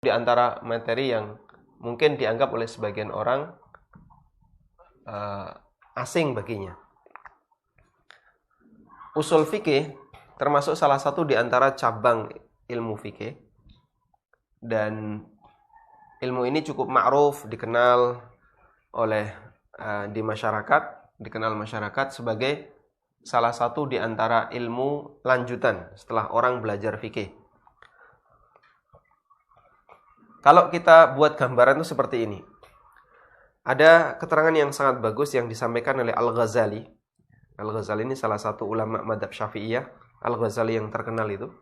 di antara materi yang mungkin dianggap oleh sebagian orang asing baginya. Usul fikih termasuk salah satu di antara cabang ilmu fikih, dan ilmu ini cukup ma'ruf, dikenal oleh dikenal masyarakat sebagai salah satu di antara ilmu lanjutan setelah orang belajar fikih. Kalau kita buat gambaran itu seperti ini. Ada keterangan yang sangat bagus yang disampaikan oleh Al-Ghazali. Al-Ghazali ini salah satu ulama mazhab Syafi'iyah. Al-Ghazali yang terkenal itu.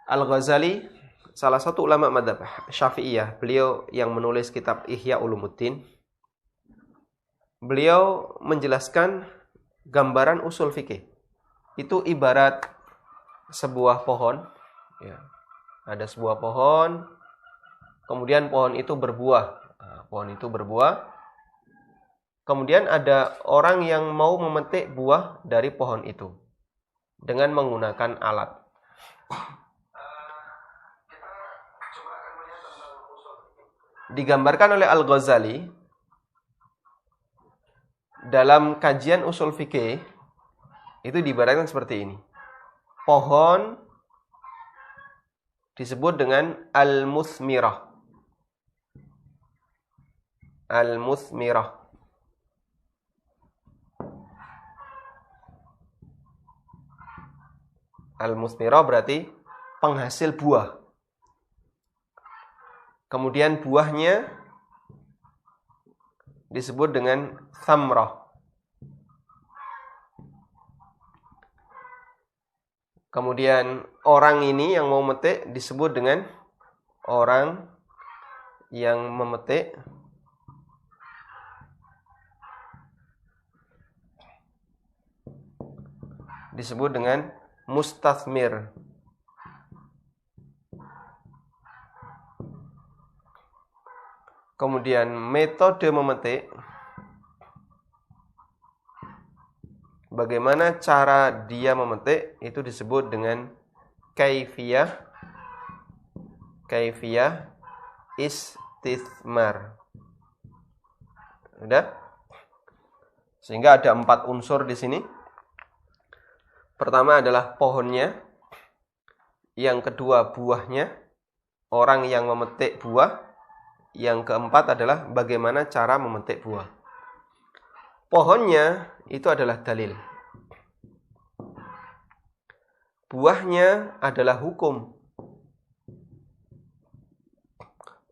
Al-Ghazali salah satu ulama mazhab Syafi'iyah. Beliau yang menulis kitab Ihya Ulumuddin. Beliau menjelaskan gambaran usul fikih. Itu ibarat sebuah pohon, ya. Ada sebuah pohon, kemudian pohon itu berbuah. Kemudian ada orang yang mau memetik buah dari pohon itu dengan menggunakan alat. Digambarkan oleh Al-Ghazali dalam kajian usul fikih itu diibaratkan seperti ini. Pohon disebut dengan al-musmirah. Al-musmirah. Al-musmirah berarti penghasil buah. Kemudian buahnya disebut dengan thamrah. Kemudian orang ini yang mau memetik disebut dengan orang yang memetik. Disebut dengan mustathmir. Kemudian metode memetik, bagaimana cara dia memetik, itu disebut dengan kaifiyah istithmar. Sudah? Sehingga ada 4 unsur di sini. Pertama adalah pohonnya, yang kedua buahnya, orang yang memetik buah, yang keempat adalah bagaimana cara memetik buah. Pohonnya itu adalah dalil. Buahnya adalah hukum.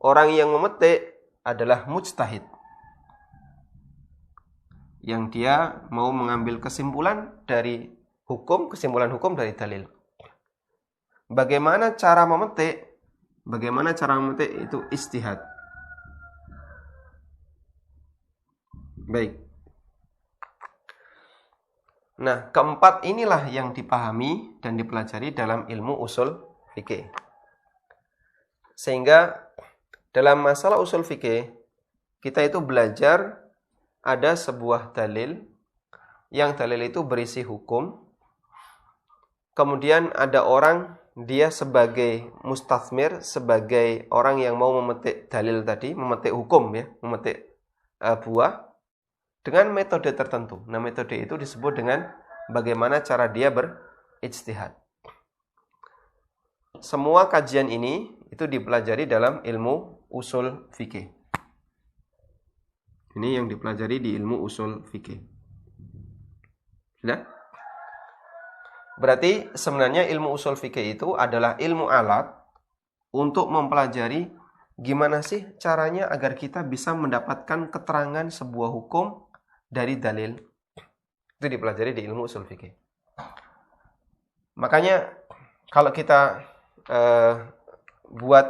Orang yang memetik adalah mujtahid, yang dia mau mengambil kesimpulan dari hukum, kesimpulan hukum dari dalil. Bagaimana cara memetik? Bagaimana cara memetik itu ijtihad. Baik. Nah, keempat inilah yang dipahami dan dipelajari dalam ilmu usul fikih. Sehingga dalam masalah usul fikih, kita itu belajar ada sebuah dalil, yang dalil itu berisi hukum. Kemudian ada orang, dia sebagai mustathmir, sebagai orang yang mau memetik dalil tadi, memetik hukum, ya, memetik buah dengan metode tertentu. Nah, metode itu disebut dengan bagaimana cara dia berijtihad. Semua kajian ini itu dipelajari dalam ilmu usul fikih. Ini yang dipelajari di ilmu usul fikih. Sudah? Berarti sebenarnya ilmu usul fikih itu adalah ilmu alat untuk mempelajari gimana sih caranya agar kita bisa mendapatkan keterangan sebuah hukum dari dalil. Itu dipelajari di ilmu usul fikih. Makanya kalau kita buat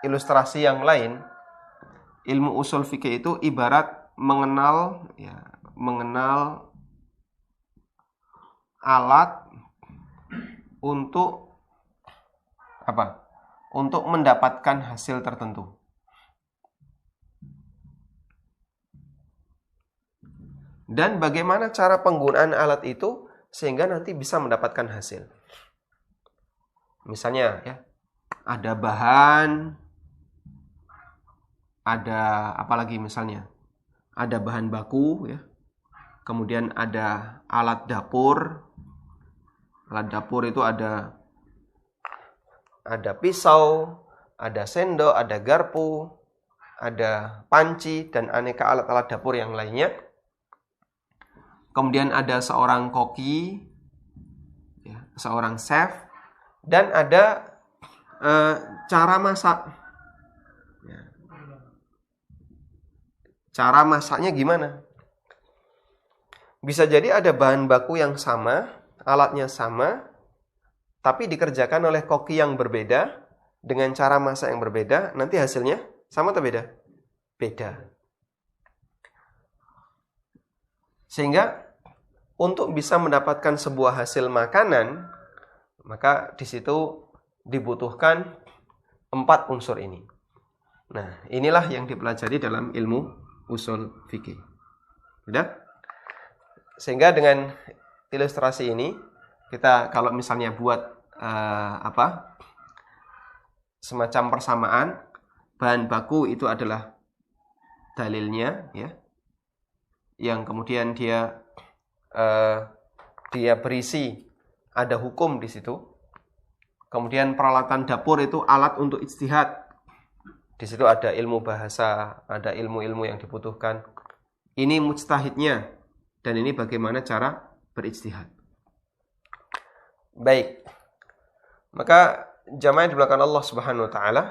ilustrasi yang lain, ilmu usul fikih itu ibarat mengenal alat untuk apa? Untuk mendapatkan hasil tertentu. Dan bagaimana cara penggunaan alat itu sehingga nanti bisa mendapatkan hasil. Misalnya, ya, ada bahan, ada apa lagi misalnya? Ada bahan baku ya. Kemudian ada alat dapur. Alat dapur itu ada pisau, ada sendok, ada garpu, ada panci dan aneka alat-alat dapur yang lainnya. Kemudian ada seorang koki, ya, seorang chef, dan ada cara masak. Ya. Cara masaknya gimana? Bisa jadi ada bahan baku yang sama, alatnya sama, tapi dikerjakan oleh koki yang berbeda, dengan cara masak yang berbeda, nanti hasilnya sama atau beda? Beda. Sehingga untuk bisa mendapatkan sebuah hasil makanan, maka di situ dibutuhkan 4 unsur ini. Nah, inilah yang dipelajari dalam ilmu usul fikih. Sudah? Sehingga dengan ilustrasi ini, kita kalau misalnya buat semacam persamaan, bahan baku itu adalah dalilnya, ya, yang kemudian dia berisi ada hukum di situ. Kemudian peralatan dapur itu alat untuk ijtihad. Di situ ada ilmu bahasa, ada ilmu-ilmu yang dibutuhkan. Ini mujtahidnya, dan ini bagaimana cara berijtihad. Baik. Maka jamaah di belakang Allah Subhanahu wa taala,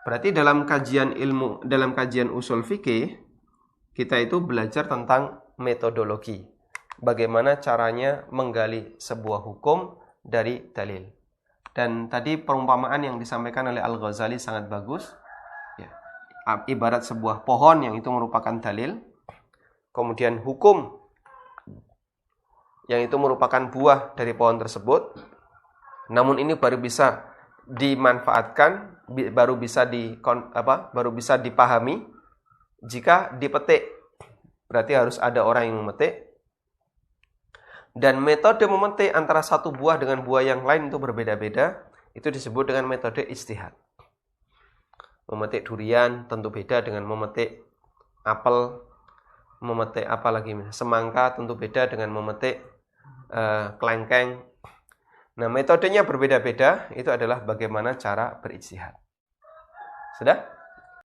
berarti dalam kajian ilmu, dalam kajian usul fikih, kita itu belajar tentang metodologi. Bagaimana caranya menggali sebuah hukum dari dalil. Dan tadi perumpamaan yang disampaikan oleh Al-Ghazali sangat bagus. Ya. Ibarat sebuah pohon yang itu merupakan dalil. Kemudian hukum yang itu merupakan buah dari pohon tersebut. Namun ini baru bisa dimanfaatkan, baru bisa dipahami jika dipetik. Berarti harus ada orang yang memetik. Dan metode memetik antara satu buah dengan buah yang lain itu berbeda-beda. Itu disebut dengan metode ijtihad. Memetik durian tentu beda dengan memetik apel, memetik apa lagi, semangka tentu beda dengan memetik kelengkeng. Nah, metodenya berbeda-beda. Itu adalah bagaimana cara berijtihad. Sudah?